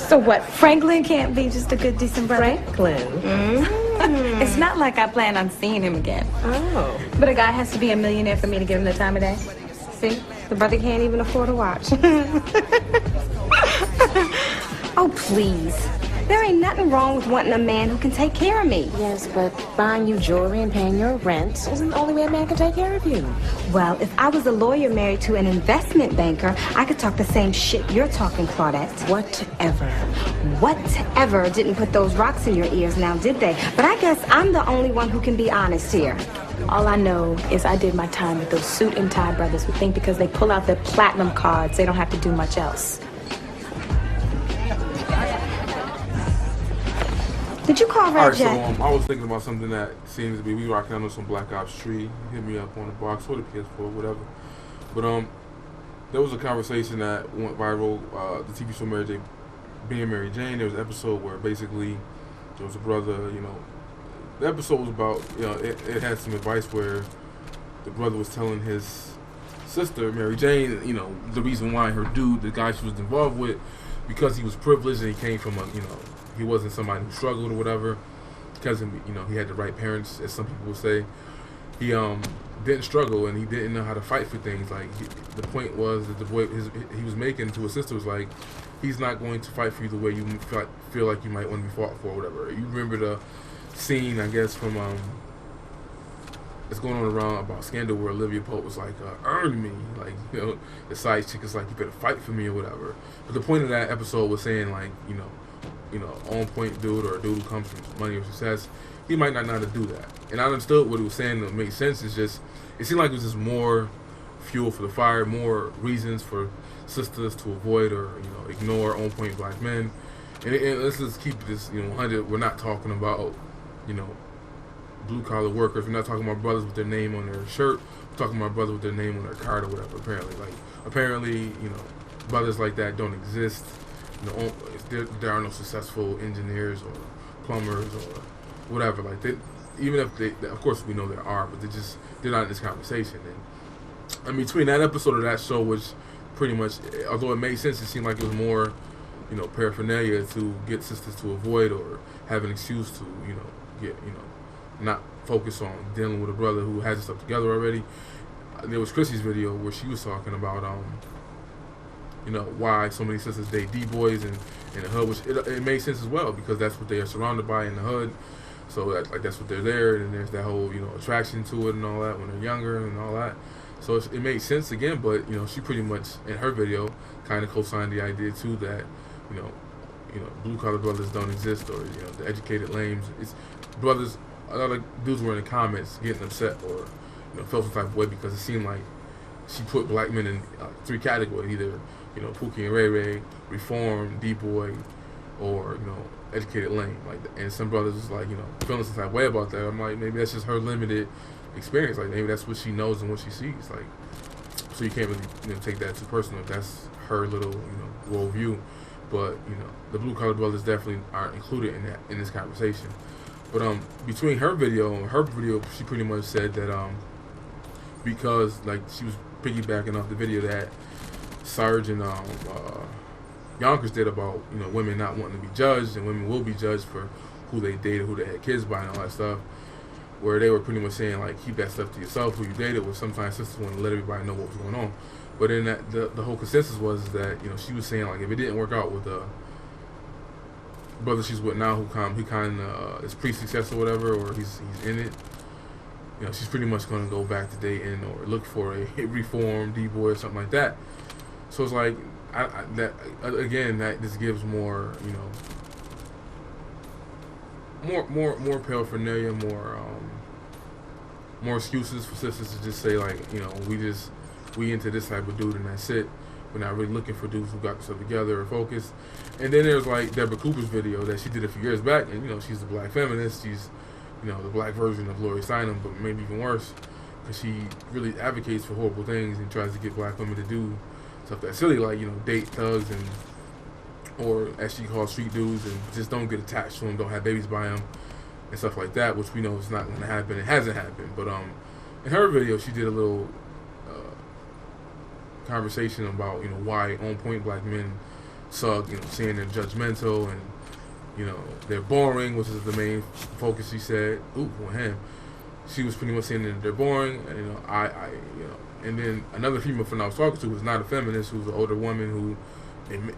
So what, Franklin can't be just a good, decent brother? Franklin? It's not like I plan on seeing him again. Oh. But a guy has to be a millionaire for me to give him the time of day. See? The brother can't even afford a watch. Oh, please. There ain't nothing wrong with wanting a man who can take care of me. Yes, but buying you jewelry and paying your rent isn't the only way a man can take care of you. Well, if I was a lawyer married to an investment banker, I could talk the same shit you're talking, Claudette. Whatever. Whatever didn't put those rocks in your ears now, did they? But I guess I'm the only one who can be honest here. All I know is I did my time with those suit and tie brothers who think because they pull out their platinum cards, they don't have to do much else. Did you call Red Jack? Alright, so I was thinking about something that seems to be, we rocking out on some Black Ops 3. Hit me up on the box or the PS4, whatever. But there was a conversation that went viral, the TV show Being Mary Jane. There was an episode where basically there was a brother, the episode was about, it had some advice where the brother was telling his sister, Mary Jane, the reason why her dude, the guy she was involved with, because he was privileged and he came from he wasn't somebody who struggled or whatever, because he had the right parents, as some people would say. He didn't struggle and he didn't know how to fight for things. Like the point was that the boy he was making to his sister was like, he's not going to fight for you the way you feel like you might want to be fought for or whatever. You remember the scene, I guess, from it's going on around about Scandal where Olivia Pope was like, earn me, like, the side chick is like, you better fight for me or whatever. But the point of that episode was saying like, on point dude or a dude who comes from money or success, he might not know how to do that. And I understood what he was saying that made sense. It's just, it seemed like it was just more fuel for the fire, more reasons for sisters to avoid or ignore on point black men. And let's just keep this 100. We're not talking about blue collar workers. We're not talking about brothers with their name on their shirt. We're talking about brothers with their name on their card or whatever. Apparently, brothers like that don't exist. There are no successful engineers or plumbers or whatever. Like even if they, of course we know there are, but they're not in this conversation. And between that episode of that show, which pretty much, although it made sense, it seemed like it was more, paraphernalia to get sisters to avoid or have an excuse to, get, not focus on dealing with a brother who has his stuff together already. There was Chrissy's video where she was talking about, why so many sisters date D-boys in the hood, which it made sense as well because that's what they are surrounded by in the hood. So that's what they're there, and there's that whole attraction to it and all that when they're younger and all that. So it made sense again, but she pretty much in her video kind of co-signed the idea too that blue collar brothers don't exist, or the educated lames. It's brothers. A lot of dudes were in the comments getting upset or felt some type of way because it seemed like she put black men in 3 categories, either Pookie and Ray Ray, reformed D-boy, or educated lame. Like, and some brothers was like feeling some type of way about that. I'm like, maybe that's just her limited experience. Like maybe that's what she knows and what she sees. Like, so you can't really take that too personal if that's her little worldview. But the blue collar brothers definitely aren't included in this conversation. But between her video, she pretty much said that because like she was piggybacking off the video that Sarge and Yonkers did about women not wanting to be judged, and women will be judged for who they dated, who they had kids by, and all that stuff. Where they were pretty much saying like, keep that stuff to yourself, who you dated. Where sometimes sisters want to let everybody know what was going on. But then the whole consensus was that she was saying like, if it didn't work out with the brother she's with now, he kind of is pretty successful or whatever, or he's in it. She's pretty much going to go back to dating or look for a reformed D-boy or something like that. So it's like that just gives more more paraphernalia, more excuses for sisters to just say like we into this type of dude and that's it. We're not really looking for dudes who got themselves together or focused. And then there's like Deborah Cooper's video that she did a few years back, and she's a black feminist. She's the black version of Lori Steinem, but maybe even worse, because she really advocates for horrible things and tries to get black women to do stuff that's silly, like date thugs or as she calls street dudes, and just don't get attached to them, don't have babies by them, and stuff like that, which we know is not going to happen. It hasn't happened, but in her video she did a little conversation about why on point black men Sugg, saying they're judgmental and they're boring, which is the main focus. She said, "Ooh, well, him." She was pretty much saying that they're boring, and and then another female friend I was talking to was not a feminist, who's an older woman who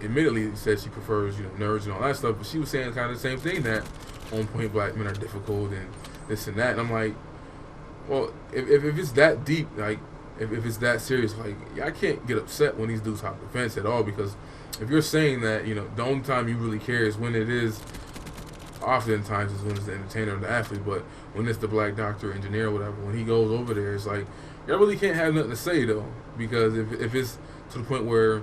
admittedly said she prefers nerds and all that stuff, but she was saying kind of the same thing, that on point black men are difficult and this and that. And I'm like, well, if it's that deep, like if it's that serious, like I can't get upset when these dudes hop the fence at all, because if you're saying that the only time you really care is when it is, oftentimes is when it's the entertainer or the athlete, but when it's the black doctor, engineer, or whatever, when he goes over there, it's like y'all really can't have nothing to say though, because if it's to the point where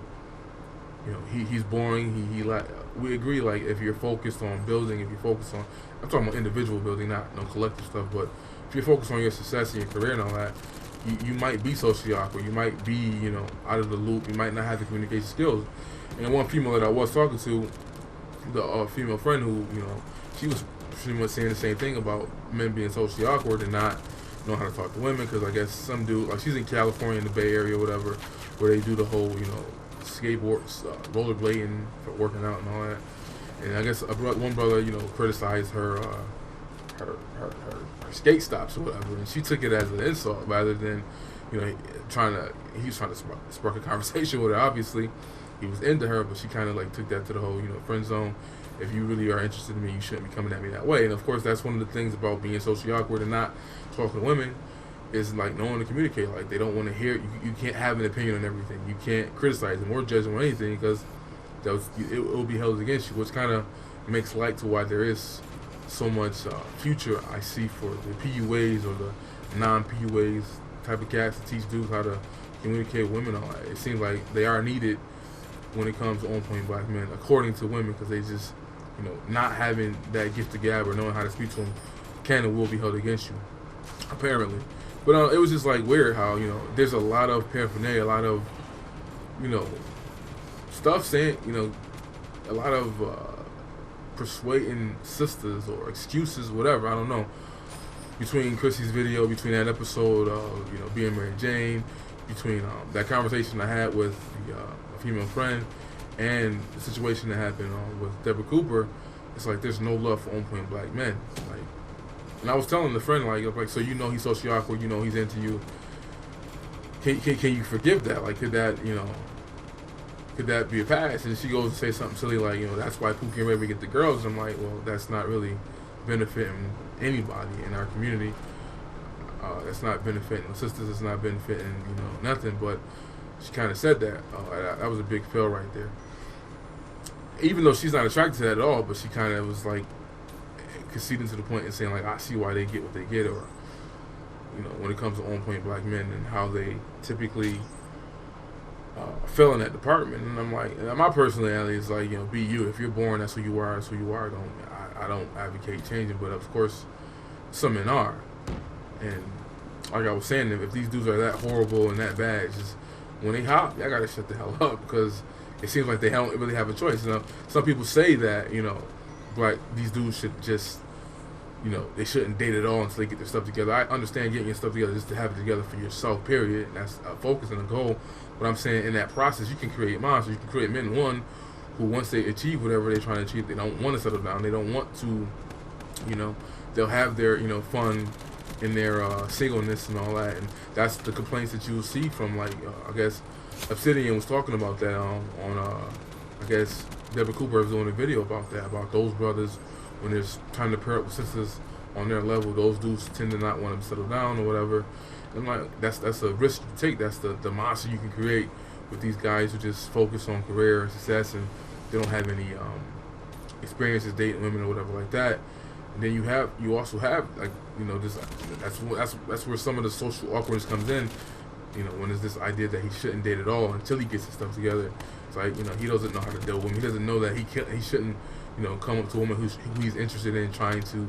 he's boring, he like, we agree, like if you're focused on building, if you're focused on, I'm talking about individual building, not no collective stuff, but if you're focused on your success and your career and all that, you might be socially awkward, you might be out of the loop, you might not have the communication skills. And one female that I was talking to, the female friend who she was pretty much saying the same thing about men being socially awkward and not know how to talk to women, because I guess some dude, like she's in California in the Bay Area or whatever, where they do the whole skateboards, rollerblading for working out and all that. And I guess one brother criticized her skate stops or whatever, and she took it as an insult rather than he was trying to spark a conversation with her. Obviously he was into her, but she kind of like took that to the whole friend zone. If you really are interested in me, you shouldn't be coming at me that way. And of course, that's one of the things about being socially awkward and not talking to women, is like knowing to communicate. Like they don't want to hear. You can't have an opinion on everything. You can't criticize them or judge them on anything, because it will be held against you. Which kind of makes light to why there is so much future I see for the PUAs or the non-PUAs type of cats to teach dudes how to communicate with women. All that. It seems like they are needed when it comes to on-point black men, according to women, because they just not having that gift of gab or knowing how to speak to them can and will be held against you, apparently. But it was just like weird how there's a lot of paraphernalia, a lot of stuff saying a lot of persuading sisters or excuses, whatever, I don't know, between Chrissy's video, between that episode of being Mary Jane, between that conversation I had with a female friend, and the situation that happened with Deborah Cooper. It's like there's no love for on-point black men. Like, and I was telling the friend like so he's socially awkward, he's into you. Can you forgive that? Like, could that could that be a pass? And she goes to say something silly like that's why Pookie and Ray get the girls. I'm like, well, that's not really benefiting anybody in our community. That's not benefiting the sisters. It's not benefiting nothing. But she kind of said that. That was a big fail right there. Even though she's not attracted to that at all, but she kind of was like conceding to the point and saying like, I see why they get what they get, or when it comes to on-point black men and how they typically fail in that department. And I'm like, my personality is like, be you. If you're born, that's who you are. That's who you are. I don't advocate changing, but of course, some men are. And like I was saying, if these dudes are that horrible and that bad, just when they hop, y'all gotta shut the hell up, because it seems like they don't really have a choice. Some people say that these dudes should just they shouldn't date at all until they get their stuff together. I understand getting your stuff together just to have it together for yourself, period. And that's a focus and a goal. But I'm saying in that process, you can create monsters. You can create men, one, who once they achieve whatever they're trying to achieve, they don't want to settle down. They don't want to, they'll have their, fun in their singleness and all that. And that's the complaints that you'll see from, like, I guess, Obsidian was talking about that on I guess, Deborah Cooper was doing a video about that, about those brothers, when there's time to pair up with sisters on their level, those dudes tend to not want to settle down or whatever. And like that's a risk you take. That's the monster you can create with these guys who just focus on career and success, and they don't have any experiences dating women or whatever like that. And then you also have like that's where some of the social awkwardness comes in. When there's this idea that he shouldn't date at all until he gets his stuff together. It's like he doesn't know how to deal with women. He doesn't know that he shouldn't come up to a woman who he's interested in, trying to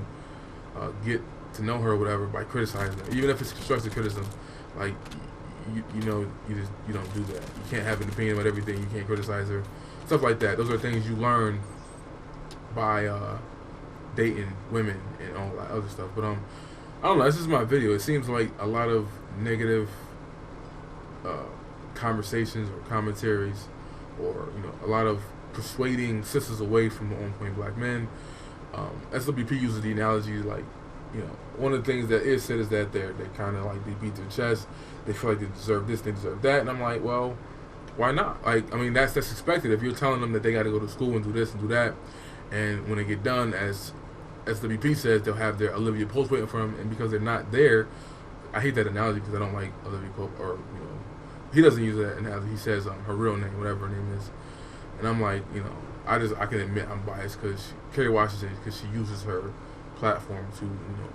get to know her or whatever by criticizing her, even if it's constructive criticism. Like you don't do that. You can't have an opinion about everything. You can't criticize her, stuff like that. Those are things you learn by dating women and all that other stuff. But I don't know. This is my video. It seems like a lot of negative conversations or commentaries, or a lot of persuading sisters away from the On Point Black Men. SWP uses the analogy like, you know, one of the things that is said is that they're kind of like, they beat their chest, they feel like they deserve this, they deserve that, and I'm like, well, why not? Like, I mean, that's expected. If you're telling them that they got to go to school and do this and do that, and when they get done, as SWP says, they'll have their Olivia Pope waiting for them, and because they're not there, I hate that analogy because I don't like Olivia Pope, or, you know, he doesn't use that analogy. He says her real name, whatever her name is, and I'm like, you know, I can admit I'm biased because Kerry Washington, because she uses her platform to, you know,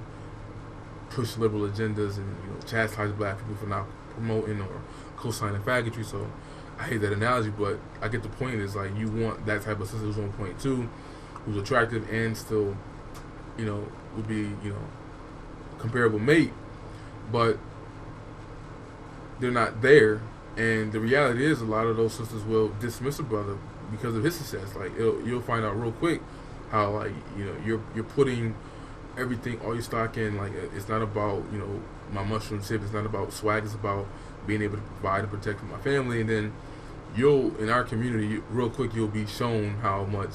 push liberal agendas and, you know, chastise black people for not promoting or co-signing faggotry. So I hate that analogy, but I get the point. Is like, you want that type of sister who's on point too, who's attractive and still, you know, would be, you know, comparable mate, but they're not there. And the reality is, a lot of those sisters will dismiss a brother because of his success. Like, you'll find out real quick how, like, you know, you're putting everything, all your stock in. Like, it's not about, you know, my mushroom tip. It's not about swag. It's about being able to provide and protect for my family. And then in our community, real quick, you'll be shown how much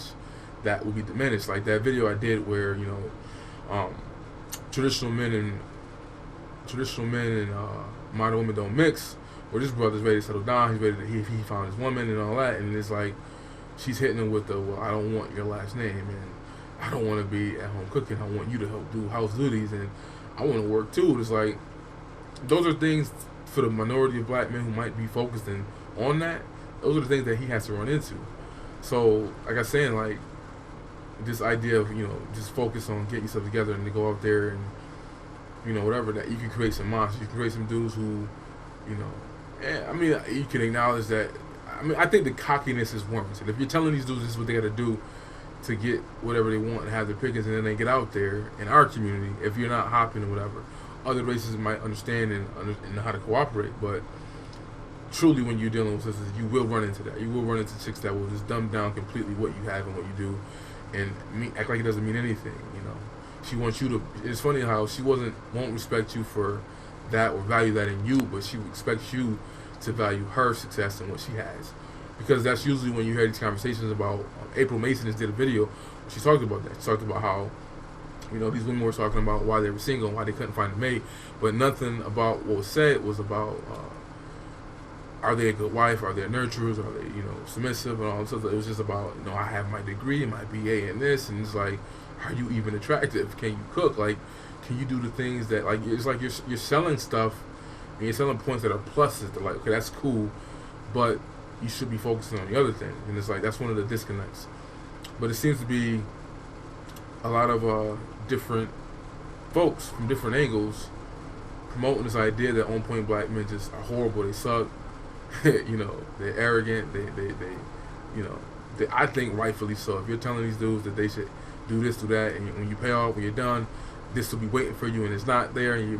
that will be diminished. Like that video I did where, you know, traditional men and modern women don't mix. Where this brother's ready to settle down, he's ready to, he found his woman and all that, and it's like, she's hitting him with the, well, I don't want your last name, and I don't want to be at home cooking, I want you to help do house duties, and I want to work too. It's like, those are things for the minority of black men who might be focusing on that. Those are the things that he has to run into. So, like I was saying, like, this idea of, you know, just focus on getting yourself together and to go out there and, you know, whatever, that you can create some monsters, you can create some dudes who, you know, I mean, you can acknowledge that. I mean, I think the cockiness is warranted. If you're telling these dudes this is what they got to do to get whatever they want and have their pickings, and then they get out there in our community, if you're not hopping or whatever, other races might understand and know how to cooperate. But truly, when you're dealing with sisters, you will run into that. You will run into chicks that will just dumb down completely what you have and what you do, and act like it doesn't mean anything. You know, she wants you to. It's funny how she won't respect you for that or value that in you, but she expects you to value her success and what she has, because that's usually when you hear these conversations about. April Mason just did a video. She talked about that. She talked about how, you know, these women were talking about why they were single and why they couldn't find a mate, but nothing about what was said was about are they a good wife, are they nurturers, are they, you know, submissive and all this stuff. It was just about, you know, I have my degree, my BA in this, and it's like, are you even attractive? Can you cook? Like, can you do the things that, like, it's like you're selling stuff and you're selling points that are pluses. They're like, okay, that's cool, but you should be focusing on the other thing. And it's like, that's one of the disconnects. But it seems to be a lot of different folks from different angles promoting this idea that on point black men just are horrible, they suck, you know, they're arrogant, they you know, I think rightfully so. If you're telling these dudes that they should do this, do that, and when you pay off, when you're done, this will be waiting for you, and it's not there, and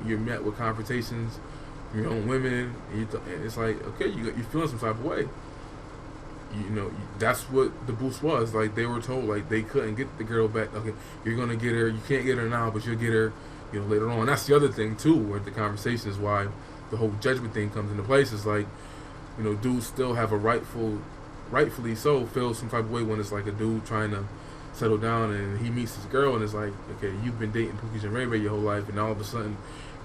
you're met with confrontations from your own women, and it's like, okay, you're feeling some type of way. You know, that's what the boost was. Like, they were told, like, they couldn't get the girl back. Okay, you're gonna get her. You can't get her now, but you'll get her, you know, later on. That's the other thing too, where the conversation is why the whole judgment thing comes into place. Is like, you know, dudes still have a rightfully so, feel some type of way when it's like a dude trying to settle down and he meets this girl and it's like, okay, you've been dating Pookie and Ray Ray your whole life, and all of a sudden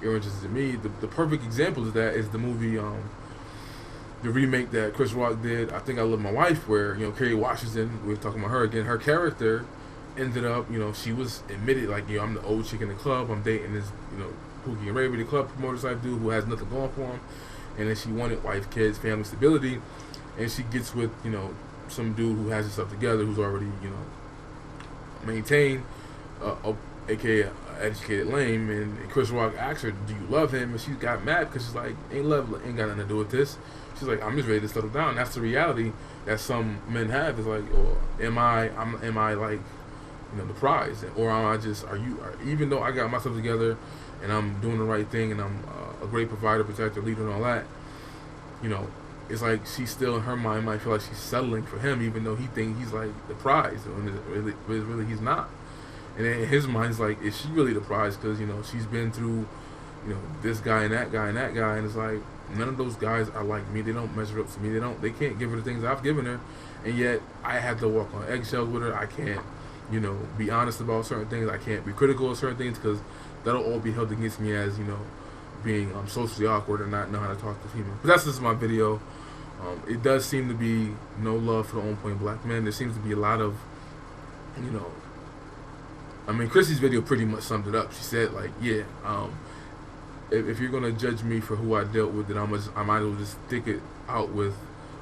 you're interested in me. The perfect example of that is the movie, the remake that Chris Rock did, I Think I Love My Wife, where, you know, Kerry Washington, we were talking about her again, her character ended up, you know, she was admitted, like, you know, I'm the old chick in the club, I'm dating this, you know, Pookie and Ray Ray, the club promoter type dude who has nothing going for him, and then she wanted wife, kids, family stability, and she gets with, you know, some dude who has himself together, who's already, you know, maintained, aka educated lame, and Chris Rock asks her, do you love him? And she got mad because she's like, ain't got nothing to do with this. She's like, I'm just ready to settle down. That's the reality that some men have. Is like, or am I like, you know, the prize, or am I just, even though I got myself together and I'm doing the right thing and I'm a great provider, protector, leader, and all that, you know, it's like she's still in her mind might feel like she's settling for him, even though he thinks he's like the prize, and really he's not. And in his mind, it's like, is she really the prize? Because, you know, she's been through, you know, this guy and that guy and that guy, and it's like, none of those guys are like me. They don't measure up to me. They can't give her the things I've given her, and yet I have to walk on eggshells with her. I can't, you know, be honest about certain things. I can't be critical of certain things because that'll all be held against me as, you know, being socially awkward and not know how to talk to females. But that's just my video. It does seem to be no love for the On Point black men. There seems to be a lot of, you know, I mean, Chrissy's video pretty much summed it up. She said, like, yeah, if you're gonna judge me for who I dealt with, then I might as well just stick it out with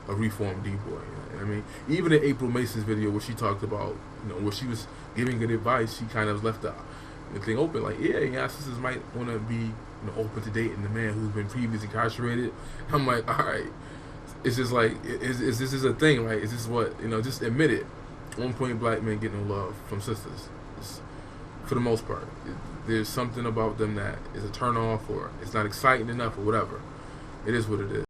a reformed D-boy. You know what I mean? Even in April Mason's video, where she talked about, you know, where she was giving good advice, she kind of left the thing open, like, yeah, sisters might want to be, you know, open to dating the man who's been previously incarcerated. I'm like, all right, it's just like, is this is a thing, right? Is this what, you know? Just admit it. On Point black men get no love from sisters. For the most part, there's something about them that is a turn off, or it's not exciting enough, or whatever. It is what it is.